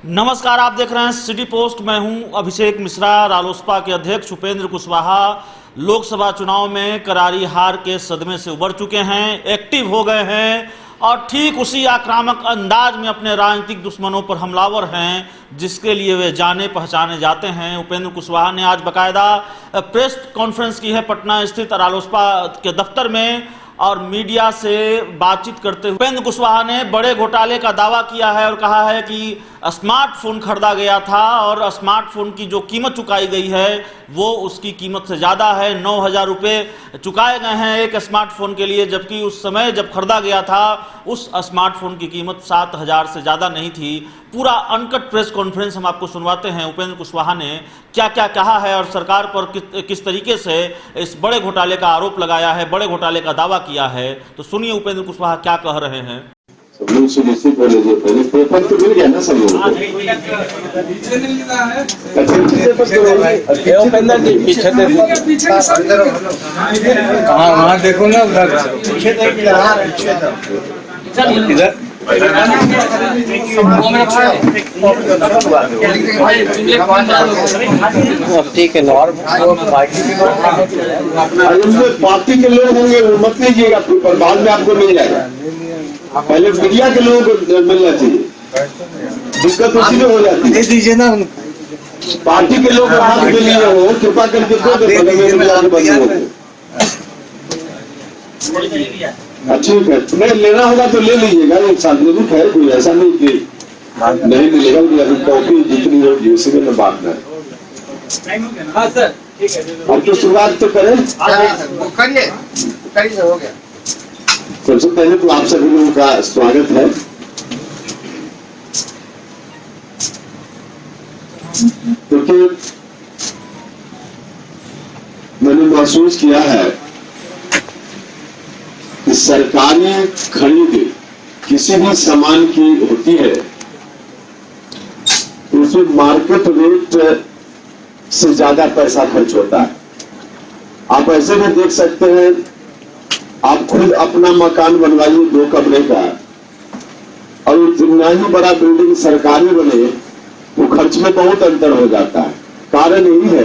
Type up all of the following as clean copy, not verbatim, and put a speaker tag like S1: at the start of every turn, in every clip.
S1: नमस्कार, आप देख रहे हैं सिटी पोस्ट। मैं हूं अभिषेक मिश्रा। रालोसपा के अध्यक्ष उपेंद्र कुशवाहा लोकसभा चुनाव में करारी हार के सदमे से उबर चुके हैं, एक्टिव हो गए हैं और ठीक उसी आक्रामक अंदाज में अपने राजनीतिक दुश्मनों पर हमलावर हैं जिसके लिए वे जाने पहचाने जाते हैं। उपेंद्र कुशवाहा ने आज बाकायदा प्रेस कॉन्फ्रेंस की है पटना स्थित रालोसपा के दफ्तर में और मीडिया से बातचीत करते हुए उपेंद्र कुशवाहा ने बड़े घोटाले का दावा किया है और कहा है कि स्मार्टफोन खरीदा गया था और स्मार्टफोन की जो कीमत चुकाई गई है वो उसकी कीमत से ज़्यादा है। 9,000 रुपये चुकाए गए हैं एक स्मार्टफोन के लिए, जबकि उस समय जब खरीदा गया था उस स्मार्टफोन की कीमत 7,000 से ज़्यादा नहीं थी। पूरा अनकट प्रेस कॉन्फ्रेंस हम आपको सुनवाते हैं उपेंद्र कुशवाहा ने क्या क्या कहा है और सरकार पर किस तरीके से इस बड़े घोटाले का आरोप लगाया है, बड़े घोटाले का दावा किया है। तो सुनिए उपेंद्र कुशवाहा क्या कह रहे हैं।
S2: सब लोग सुनिश्चित होने जो पहले पेपर तो मिल गया ना सब लोगों को।
S3: उपेंद्र जी पीछे कहाँ वहाँ देखो ना उधर इधर ठीक है ना।
S2: पार्टी के लोग होंगे वो मत लीजिएगा, पर बाद में आपको मिल जाएगा। पहले मीडिया के लोगों को मिलना चाहिए, दिक्कत उसी में हो जाती है।
S3: दीजिए ना
S2: पार्टी के लोग हाथ में लिए हो, कृपा करके ठीक है, नहीं लेना होगा तो ले लीजिएगा एक साथ में। खैर कोई ऐसा नहीं कि नहीं मिलेगा, अभी कॉपी जितनी होगी उसी में बात है। अब तो शुरुआत तो करें,
S4: करिए हो गया।
S2: सबसे पहले तो आप सभी लोगों का स्वागत है। क्योंकि मैंने महसूस किया है कि सरकारी खरीद किसी भी सामान की होती है तो उसमें मार्केट रेट से ज्यादा पैसा खर्च होता है। आप ऐसे में देख सकते हैं, आप खुद अपना मकान बनवाइए 2 कमरे का और जितना ही बड़ा बिल्डिंग सरकारी बने वो खर्च में बहुत अंतर हो जाता है। कारण यही है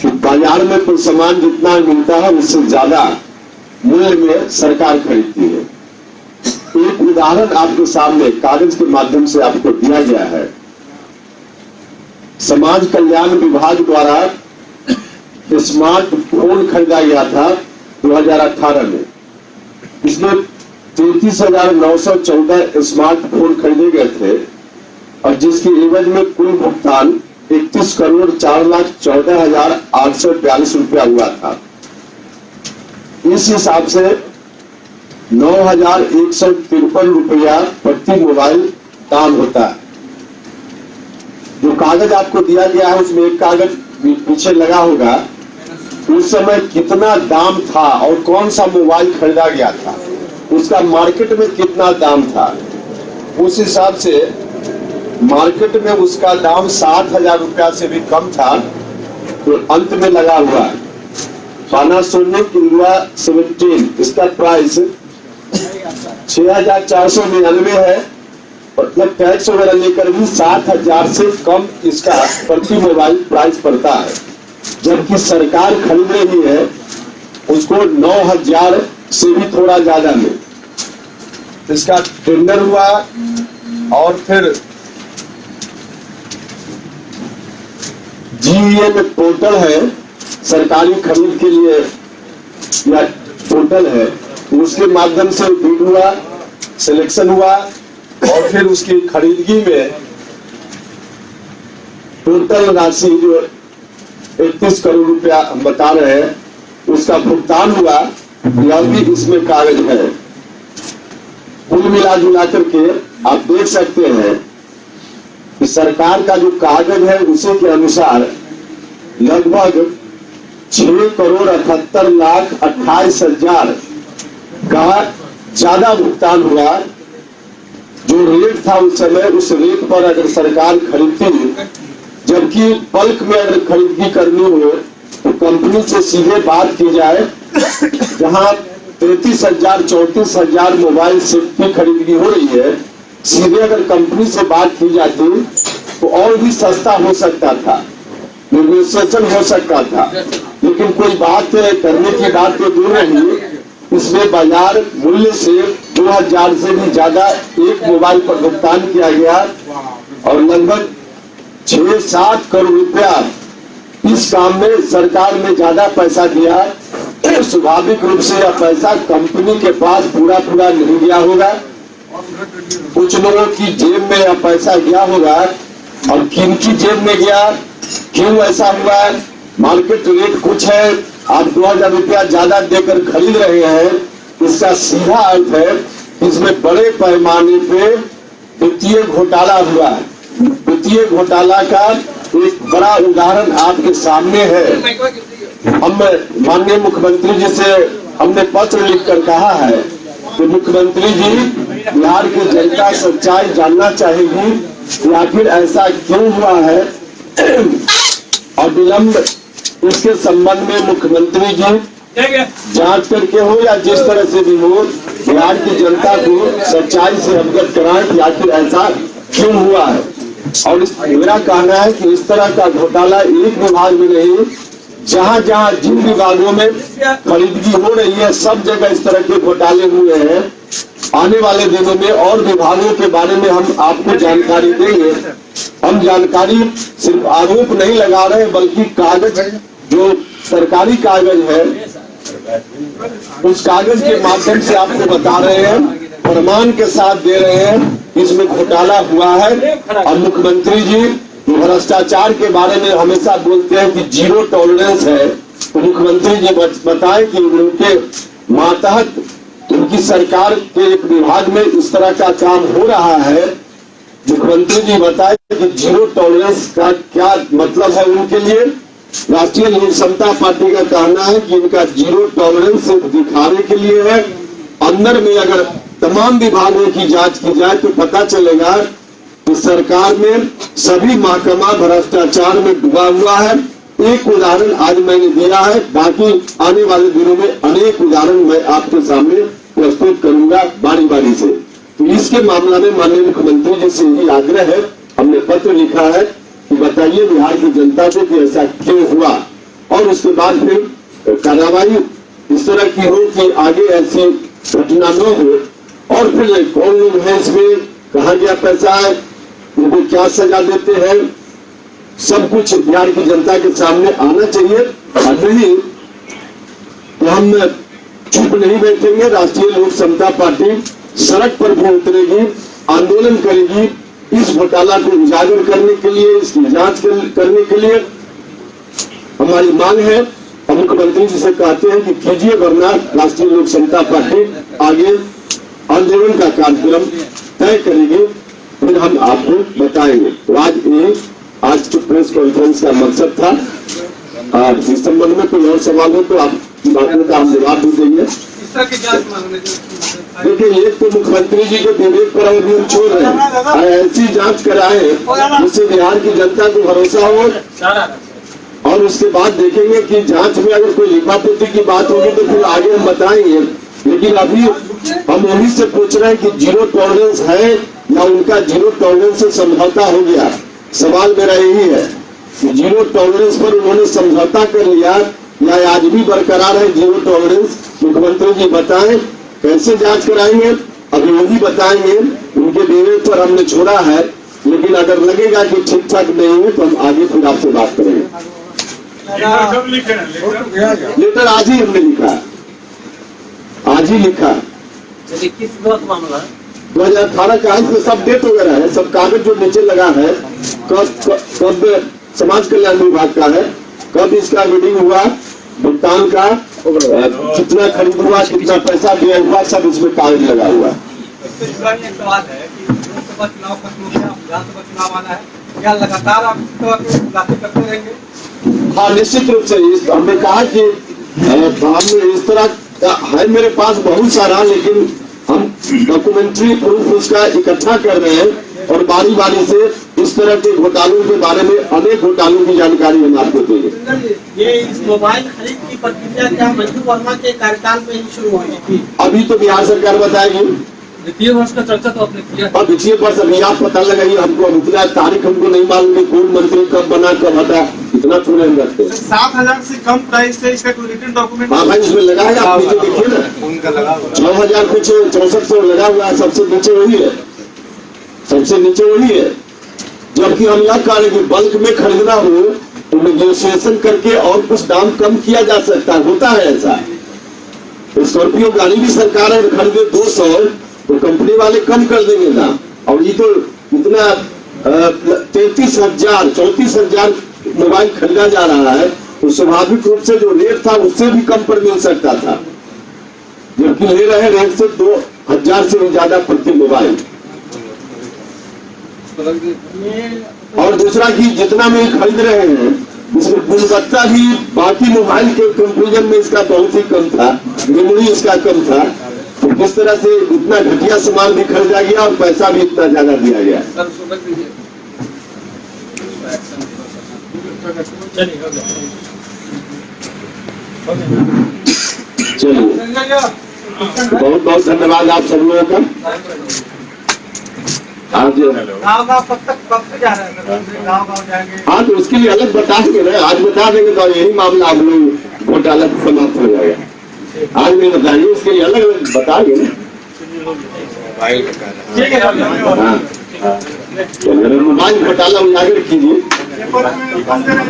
S2: कि बाजार में कोई सामान जितना मिलता है उससे ज्यादा मूल्य में सरकार खरीदती है। एक उदाहरण आपके सामने कागज के माध्यम से आपको दिया गया है। समाज कल्याण विभाग द्वारा स्मार्टफोन खरीदा गया था 2018 में। इसमें 33,914 स्मार्टफोन खरीदे गए थे और जिसकी एवज में कुल भुगतान 31,04,14,842 रुपया हुआ था। इस हिसाब से 9,153 रुपया प्रति मोबाइल दाम होता है। जो कागज आपको दिया गया है उसमें एक कागज पीछे लगा होगा, उस समय कितना दाम था और कौन सा मोबाइल खरीदा गया था, उसका मार्केट में कितना दाम था। उस हिसाब से मार्केट में उसका दाम 60,000 रुपया से भी कम था। तो अंत में लगा हुआ है पानासोनिक इंडिया 17, इसका प्राइस 6,499 है। मतलब टैक्स वगैरह लेकर भी 7,000 से कम इसका प्रति मोबाइल प्राइस पड़ता है, जबकि सरकार खरीद रही है उसको 9,000 से भी थोड़ा ज्यादा में। इसका टेंडर हुआ और फिर GEM में पोर्टल है सरकारी खरीद के लिए या पोर्टल है, उसके माध्यम से बिड हुआ, सिलेक्शन हुआ और फिर उसकी खरीदगी में टोटल राशि जो 31 करोड़ रुपया हम बता रहे हैं उसका भुगतान हुआ। यह भी इसमें कागज है। कुल मिला जुला करके आप देख सकते हैं कि सरकार का जो कागज है उसी के अनुसार लगभग 6,78,28,000 का ज्यादा भुगतान हुआ। जो रेट था उस समय, उस रेट पर अगर सरकार खरीदती, जबकि बल्क में अगर खरीदगी करनी हो तो कंपनी से सीधे बात की जाए, जहां 33,000 34,000 मोबाइल सेट की खरीदगी हो रही है सीधे अगर कंपनी से बात की जाती तो और भी सस्ता हो सकता था, नेगोशिएशन हो सकता था, लेकिन कोई बात करने की बात तो दूर नहीं, इसमें बाजार मूल्य से 2000 से भी ज्यादा एक मोबाइल पर भुगतान किया गया और लगभग 6-7 करोड़ रुपया इस काम में सरकार ने ज्यादा पैसा दिया। स्वाभाविक रूप से यह पैसा कंपनी के पास पूरा नहीं गया होगा, कुछ लोगों की जेब में यह पैसा गया होगा और किनकी जेब में गया, क्यों ऐसा हुआ है, मार्केट रेट कुछ है, आप 2000 रुपया ज्यादा देकर खरीद रहे हैं, इसका सीधा अर्थ है इसमें बड़े पैमाने पे वित्तीय घोटाला हुआ है। वित्तीय घोटाला का एक बड़ा उदाहरण आपके सामने है। हम माननीय मुख्यमंत्री जी से हमने पत्र लिखकर कहा है कि मुख्यमंत्री जी, बिहार की जनता सच्चाई जानना चाहेगी कि आखिर ऐसा क्यों हुआ है और विलंब इसके संबंध में मुख्यमंत्री जी जांच करके हो या जिस तरह से भी हो, बिहार की जनता को सच्चाई से अवगत कराएं कि आखिर ऐसा क्यों हुआ है। और मेरा कहना है कि इस तरह का घोटाला एक विभाग में नहीं, जहां जहां जिन विभागों में खरीदगी हो रही है सब जगह इस तरह के घोटाले हुए हैं। आने वाले दिनों में और विभागों के बारे में हम आपको जानकारी देंगे। हम जानकारी सिर्फ आरोप नहीं लगा रहे बल्कि कागज, जो सरकारी कागज है उस कागज के माध्यम से आपको बता रहे हैं, प्रमाण के साथ दे रहे हैं इसमें घोटाला हुआ है। और मुख्यमंत्री जी भ्रष्टाचार के बारे में हमेशा बोलते हैं कि जीरो टॉलरेंस है, तो मुख्यमंत्री जी बताएं कि उनके मातहत उनकी सरकार के एक विभाग में इस तरह का काम हो रहा है। मुख्यमंत्री जी बताएं कि जीरो टॉलरेंस का क्या मतलब है उनके लिए। राष्ट्रीय लोक समता पार्टी का कहना है कि इनका जीरो टॉलरेंस सिर्फ दिखाने के लिए है। अंदर में अगर तमाम विभागों की जांच की जाए तो पता चलेगा कि सरकार में सभी महकमा भ्रष्टाचार में डूबा हुआ है। एक उदाहरण आज मैंने दिया है, बाकी आने वाले दिनों में अनेक उदाहरण मैं आपके सामने प्रस्तुत करूंगा बारी बारी से। तो इसके मामला में माननीय मुख्यमंत्री जी से यही आग्रह है, हमने पत्र लिखा है कि बताइए बिहार की जनता को कि ऐसा क्यों हुआ और उसके बाद फिर कार्रवाई इस तरह की हो कि आगे ऐसी घटना न हो। और फिर कौन लोग हैं इसमें, कहाँ गया पैसा है, उनको क्या सजा देते हैं, सब कुछ बिहार की जनता के सामने आना चाहिए। और नहीं तो हम चुप नहीं बैठेंगे। राष्ट्रीय लोक समता पार्टी सड़क पर भी उतरेगी, आंदोलन करेगी इस घोटाला को उजागर करने के लिए, इसकी जांच करने के लिए। हमारी मांग है, हम मुख्यमंत्री जी से कहते हैं कि कीजिए, वरना राष्ट्रीय लोक समता पार्टी आगे आंदोलन का कार्यक्रम तय करेगी, फिर हम आपको बताएंगे। तो आज जो प्रेस कॉन्फ्रेंस का मकसद था, इस संबंध में कोई और सवाल हो तो आप बातों का हम जवाब भी देंगे। देखिए, एक तो मुख्यमंत्री जी के विवेक पर अभी हम छोड़ रहे हैं, ऐसी जांच कराए जिससे बिहार की जनता को भरोसा हो। और उसके बाद देखेंगे कि जांच में अगर कोई लिपापोती की बात होगी तो फिर आगे हम बताएंगे। लेकिन अभी हम वही से पूछ रहे हैं कि जीरो टॉलरेंस है या उनका जीरो टॉलरेंस से समझौता हो गया। सवाल मेरा यही है कि जीरो टॉलरेंस पर उन्होंने समझौता कर लिया या आज भी बरकरार है जीरो टॉलरेंस। मुख्यमंत्री जी बताएं कैसे जांच कराएंगे, अभी वही बताएंगे। उनके विवेक पर हमने छोड़ा है, लेकिन अगर लगेगा कि ठीक ठाक नहीं है तो हम आगे फिर आपसे बात करेंगे। लेटर आज ही हमने लिखा, आज ही लिखा। 2018 का इसमें सब डेट वगैरह है, सब कागज जो नीचे लगा है, कब समाज कल्याण विभाग का है, कब इसका रीडिंग हुआ, भुगतान का, कितना खरीद हुआ, कितना पैसा दिया हुआ, सब इसमें कागज लगा हुआ है।
S4: सवाल है कि लोकसभा चुनाव खत्म हो गया, विधानसभा चुनाव आना है, क्या लगातार आप करते रहेंगे?
S2: हाँ, निश्चित रूप से हमने कहा कि हम इस तरह है, मेरे पास बहुत सारा, लेकिन हम डॉक्यूमेंट्री प्रूफ उसका इकट्ठा कर रहे हैं और बारी बारी से इस तरह के घोटालों के बारे में, अनेक घोटालों की जानकारी हम आपको देंगे।
S4: ये इस मोबाइल खरीद की प्रक्रिया क्या मंजू वर्मा के कार्यकाल में ही शुरू हुई थी?
S2: अभी तो बिहार सरकार बताएगी,
S4: वित्तीय वर्ष का चर्चा तो आपने किया है।
S2: अब वित्तीय वर्ष अभी आप पता लगाइए, हमको अब इतना तारीख हमको नहीं मालूम कि कौन मंत्री कब बना कब हटा, इतना थोड़ा हम रखते हैं।
S5: 7,000 से कम प्राइस है, इसका कोई रिटर्न डॉक्यूमेंट?
S2: हाँ भाई, उसमें लगा है, आप नीचे देखिए ना,
S3: उनका लगा
S2: 9,000 कुछ 6400 लगा हुआ है, सबसे नीचे वही है, सबसे नीचे वही है। जबकि हम यह कह रहे कि बल्क में खरीदना हो तो नेगोशिएशन करके और कुछ दाम कम किया जा सकता है, होता है ऐसा। स्कॉर्पियो गाड़ी भी सरकार है खरीदे 200 तो कंपनी वाले कम कर देंगे दाम, और ये तो इतना 34,000 मोबाइल खरीदा जा रहा है, तो स्वाभाविक रूप से जो रेट था उससे भी कम पर मिल सकता था, जबकि ले रहे रेट से 2,000 से भी ज्यादा प्रति मोबाइल। और दूसरा कि जितना में खरीद रहे हैं इसमें गुणवत्ता भी बाकी मोबाइल के कंपेरिजन में इसका बहुत ही कम था, मेमोरी इसका कम था, तो किस तरह से इतना घटिया सामान भी खरीदा गया और पैसा भी इतना ज्यादा दिया गया। चलिए, बहुत बहुत धन्यवाद आप सब लोगों का। आज
S4: गाँव कब से जा रहे हैं? गाँव जाएंगे?
S2: हाँ, तो उसके लिए अलग बताएंगे ना, आज बता देंगे तो यही मामला आप लोग घोटाला समाप्त हो जाएगा। आज नहीं बताएंगे, उसके लिए अलग अलग बताएंगे ना।
S4: ठीक है,
S2: मोबाइल घोटाला उजागर कीजिए।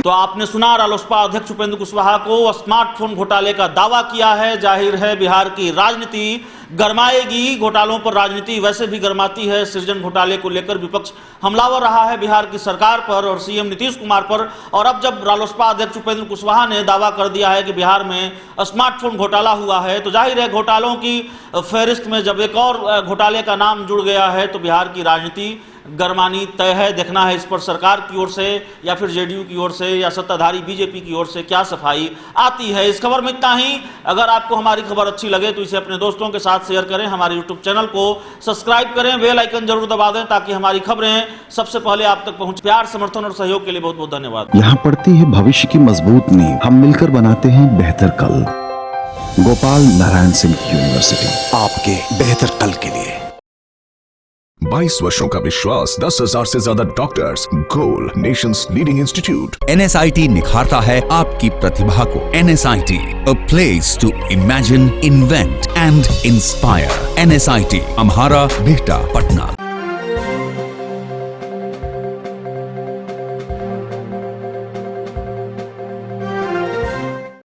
S1: तो आपने सुना, रालोसपा अध्यक्ष उपेंद्र कुशवाहा को स्मार्टफोन घोटाले का दावा किया है। जाहिर है बिहार की राजनीति गरमाएगी, घोटालों पर राजनीति वैसे भी गरमाती है। सृजन घोटाले को लेकर विपक्ष हमलावर रहा है बिहार की सरकार पर और सीएम नीतीश कुमार पर, और अब जब रालोसपा अध्यक्ष उपेंद्र कुशवाहा ने दावा कर दिया है कि बिहार में स्मार्टफोन घोटाला हुआ है, तो जाहिर है घोटालों की फहरिस्त में जब एक और घोटाले का नाम जुड़ गया है तो बिहार की राजनीति गरमानी तय है। देखना है इस पर सरकार की ओर से या फिर जेडीयू की ओर से या सत्ताधारी बीजेपी की ओर से क्या सफाई आती है। इस खबर में इतना ही। अगर आपको हमारी खबर अच्छी लगे तो इसे अपने दोस्तों के साथ शेयर करें, हमारे यूट्यूब चैनल को सब्सक्राइब करें, बेल आइकन जरूर दबा दें ताकि हमारी खबरें सबसे पहले आप तक पहुंचे। प्यार, समर्थन और सहयोग के लिए बहुत बहुत धन्यवाद।
S6: यहाँ पड़ती है भविष्य की मजबूत नींव, हम मिलकर बनाते हैं बेहतर कल। गोपाल नारायण सिंह यूनिवर्सिटी, आपके बेहतर कल के लिए।
S7: 22 वर्षों का विश्वास, 10,000 से ज्यादा डॉक्टर्स, गोल नेशंस लीडिंग इंस्टीट्यूट।
S8: NSIT निखारता है आपकी प्रतिभा को। NSIT, a place to imagine, invent and inspire. NSIT, अम्हारा, Bihta, Patna.